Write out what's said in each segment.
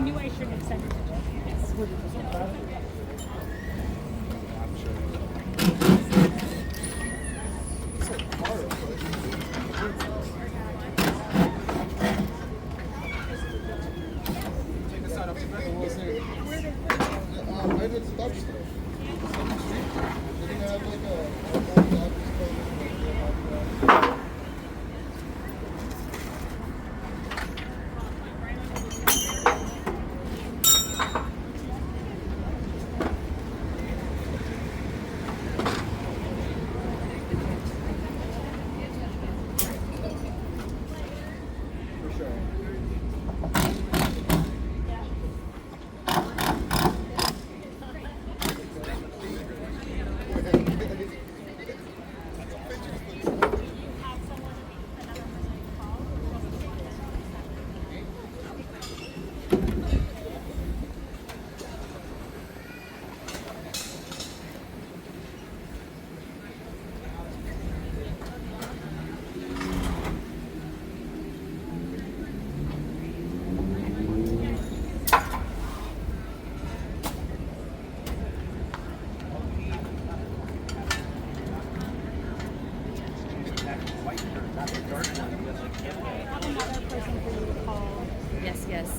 knew I shouldn't have said it. Yes. Right at the Dodgers. They're gonna have like a Yes.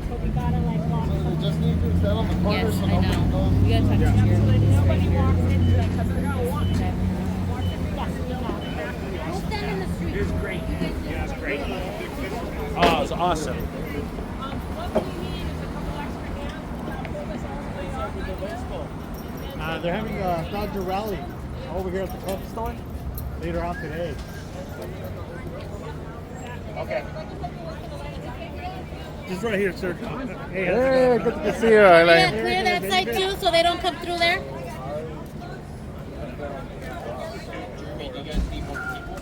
But we gotta like walk. So they just need to stand on the corner. Yes, so I know. nobody You gotta touch knows. your Nobody walks into it because they're gonna walk. Okay. We'll stand in the street. It was great. Yeah, it's great. Oh, it was awesome. What we need is a couple extra hands to pull this all the way up. They're having a Dodger Rally over here at the club store later on today. Okay. Just right here, sir. Hey, Good to see you. I like. Clear that side too, so they don't come through there.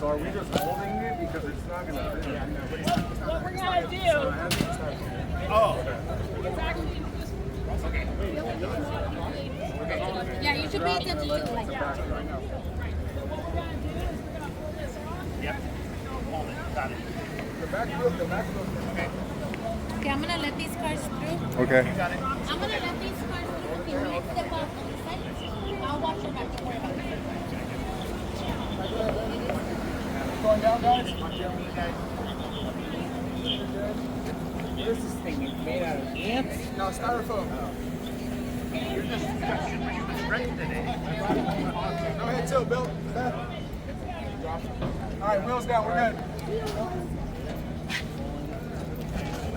So are we just holding it because it's not gonna fit? What we're gonna do Oh. is actually Yeah, you should pay attention to the light. Yep. Hold it. Got it. The back wheel. Okay, I'm gonna let these cars through. Okay. You got it. I'm gonna let these cars through. If you need to step off on the side, I'll watch your back. Don't worry about it. Going down, guys. This thing is made out of ants. No, styrofoam. You're just strength today. Go ahead, too, Bill. All right, wheels down. We're good.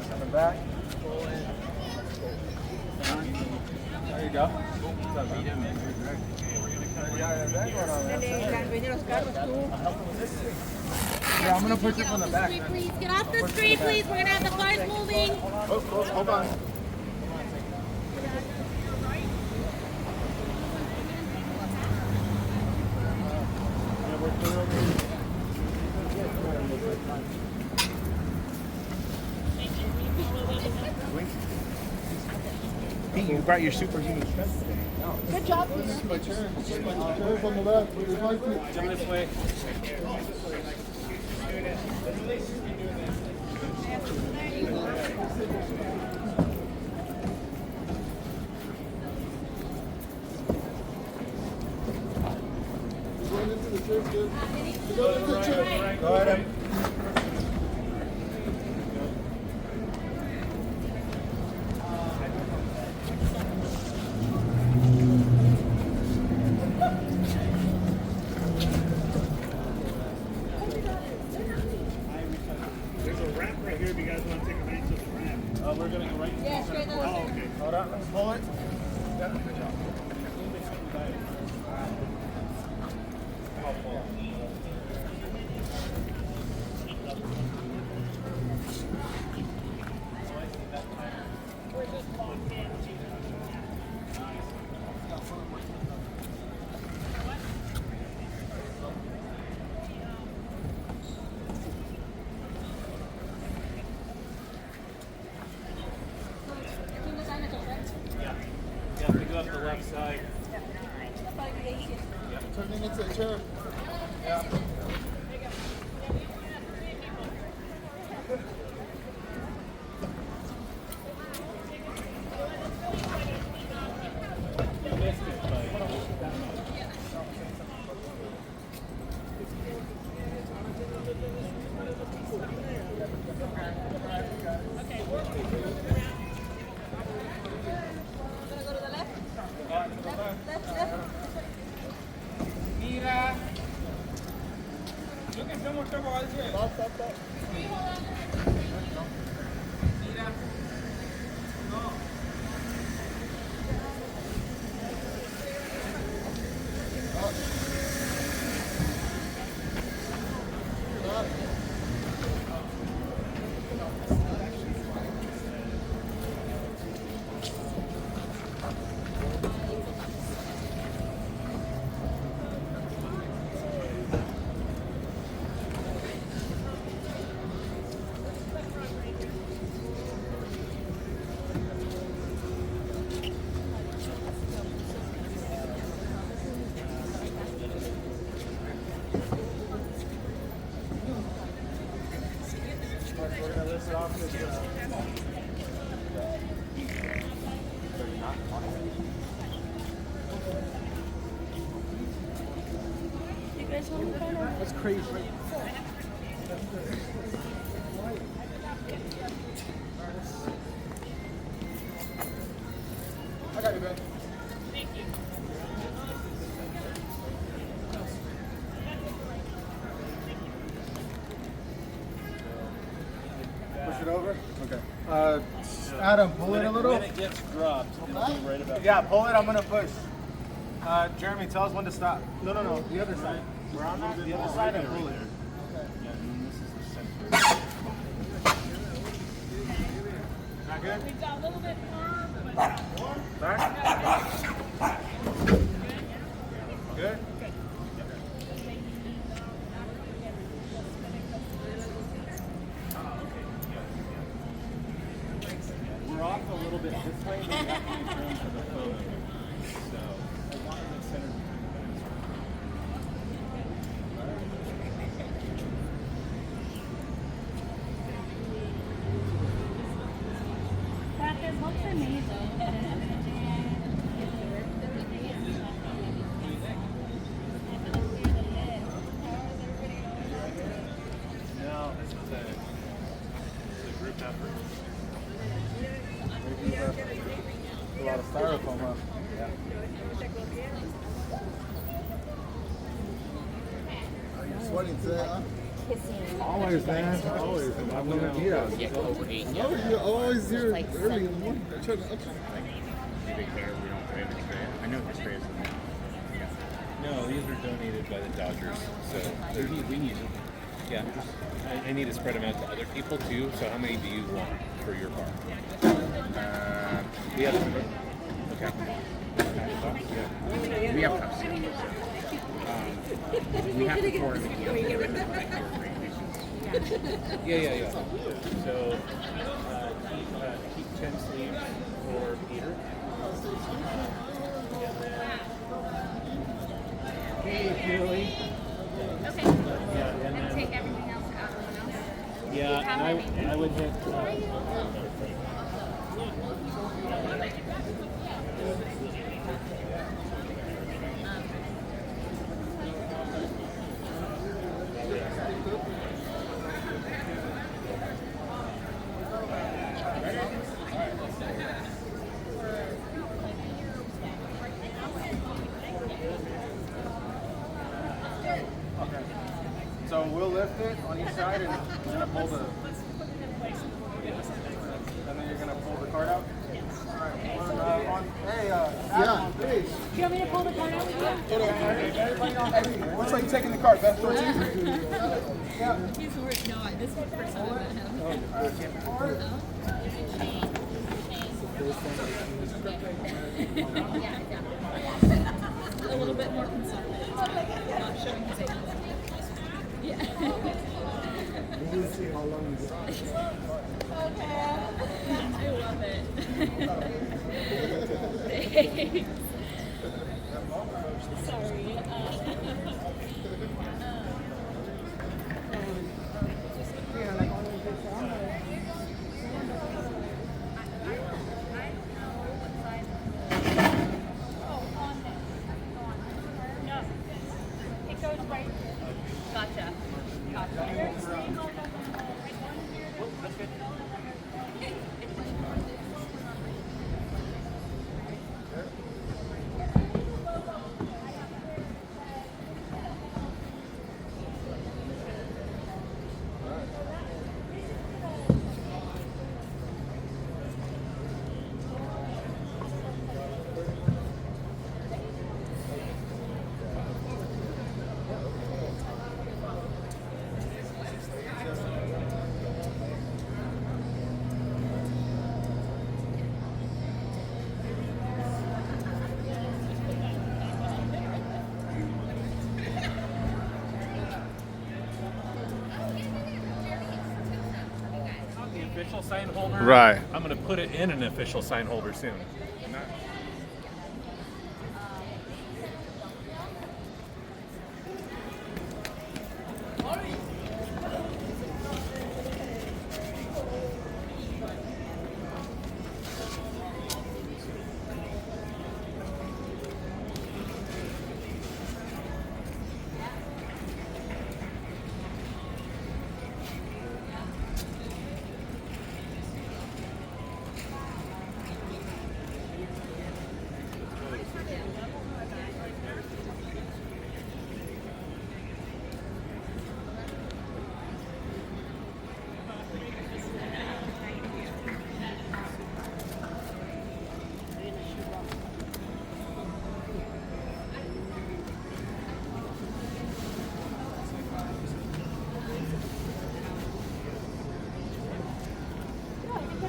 Coming back. There you go. Yeah, I'm gonna push it from the back. Please get off the street, please. We're gonna have the cars moving. Hold on. Pete, you brought your superhuman strength today. Good job. This is my turn. Turn from the left. Jump this way. Going into the church, dude. Go into the church. Go ahead. There's a ramp right here if you guys want to take advantage of the ramp. We're gonna go right. Yeah, straight Oh, on. okay. Hold on. Let's pull it. Yeah, we go up the left side. Turning into a chair. Yeah. We're gonna list it off this. You guys want to find out? That's crazy. I got you, man. Push it over. Okay. Adam, pull it a little. When it gets dropped, it'll be right about. Yeah, pull it. I'm gonna push. Jeremy, tell us when to stop. No, the other side. We're on that. The other side and pull it. Yeah, and then this is the center. Not good. We've got a little bit more, but Back. Good. We're off a little bit this way, but we have to use room for the photo. So as long as it's centered between the That looks amazing. No, this is a group effort. A lot of styrofoam, huh? Yeah. Are you sweating today, huh? Always, man. Always. I'm gonna be out. Oh, you're always here early in the morning. Do they care if we don't trade the tray? I know the trays in there. No, these are donated by the Dodgers, so We need it. yeah. I need to spread them out to other people too. So how many do you want for your bar? We have okay. We have cups. We have to pour them in here. Yeah. So keep 10 sleeves for Peter. Hey, Julie. Okay. Yeah, and And then, take everything else out of the house. yeah, and I would hit. So we'll lift it on each side and you're gonna pull the. And then you're gonna pull the card out. Alright. Hey, Adam, on three. Do you want me to pull the card out with you? Everybody on three. Which way you taking the card? Best towards you? Yeah. He's worried. No, this is the first time I met him. A little bit more conservative. Not showing his age. Yeah. We'll see how long you get. I love it. Thanks. Sorry. it goes right. Gotcha. Official sign holder. Right. I'm gonna put it in an official sign holder soon.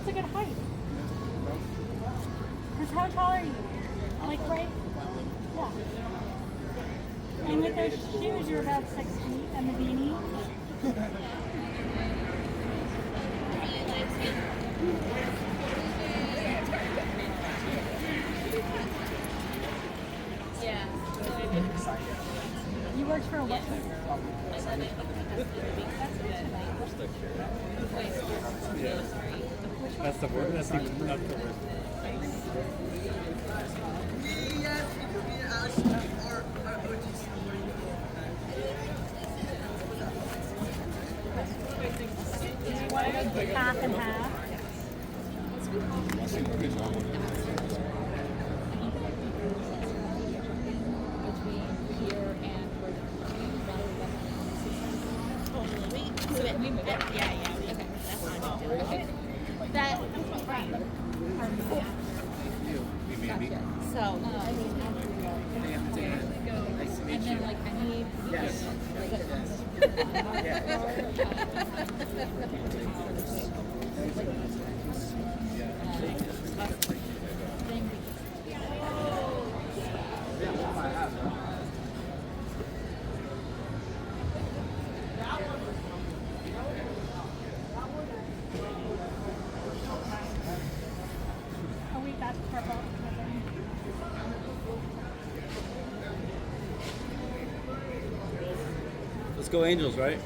That's a good height. Because how tall are you? Like right? Yeah. And with those shoes, you're about 6 feet, and the beanie. Yeah. You worked for a what? That's the word. That's the word. Half and half. We moved it. Yeah. Okay, that's fine. Okay. That. Gotcha. So, I mean, and then like I need. Yes. Oh, wait, that's purple. Let's go Angels, right?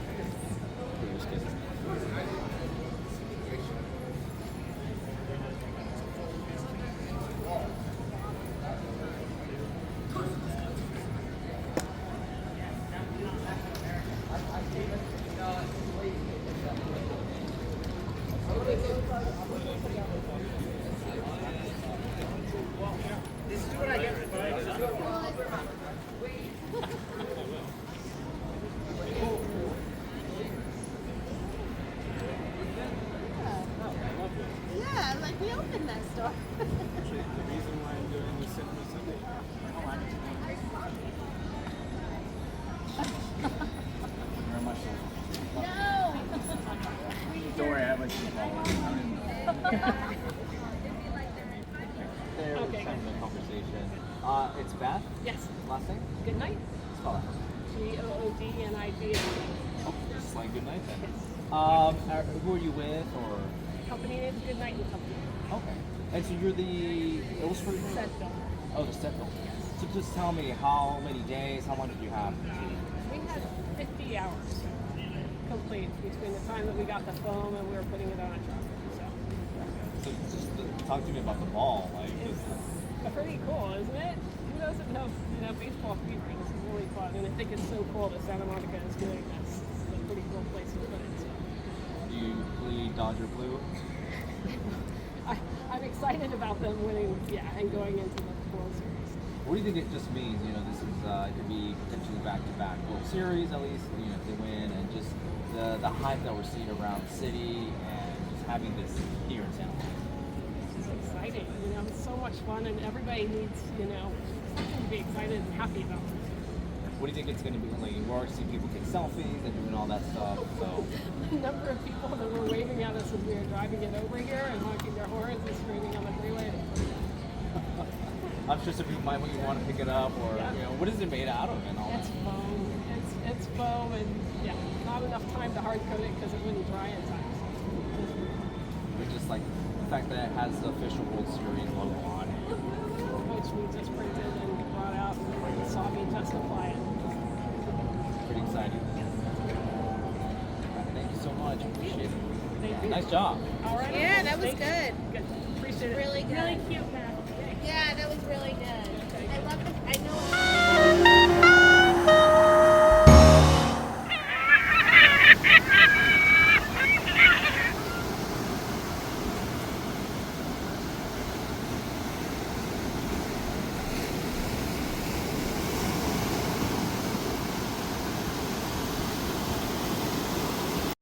Yeah, like we opened that store. Actually, the reason why I'm doing this Simply Sunday. Very much so. No. Don't worry, I have my team There was Okay. having a conversation. It's Beth. Yes. Last name? Good night. Spell that. Goodnid. Oh, just like good night then. Who are you with, or? Company name is Good Night and Company. Okay. And so you're the illustrator? Set film. Oh, the set builder. So just tell me how many days, how long did you have? We had 50 hours complete between the time that we got the foam and we were putting it on a truck. So just talk to me about the ball. Like, It's pretty cool, isn't it? Who doesn't know, baseball fever? This is really fun, and I think it's so cool that Santa Monica is doing this. It's a pretty cool place to put it. So. do you bleed Dodger blue? I'm excited about them winning, and going into the World Series. What do you think it just means? This is it could be potentially back-to-back World Series, at least. If they win, and just the hype that we're seeing around the city, and just having this here in Santa Monica. It's exciting, it's so much fun, and everybody needs, something to be excited and happy about. What do you think it's going to be like? We're already seeing people take selfies and doing all that stuff. So The number of people that were waving at us as we were driving it over here and honking their horns and screaming on the freeway. I'm sure some people might want to pick it up, or what is it made out of and all It's that. foam. It's foam, and not enough time to hard coat it because it wouldn't dry in time. But just like the fact that it has the official World Series logo on it. Which we just printed and brought out and saw me justify it. Pretty exciting. Thank you so much. Appreciate it. Thank you. Nice job. All right. Yeah, that was Thanks. good. Good. Appreciate it. Really good. Really cute, Matt. Yeah, that was really good.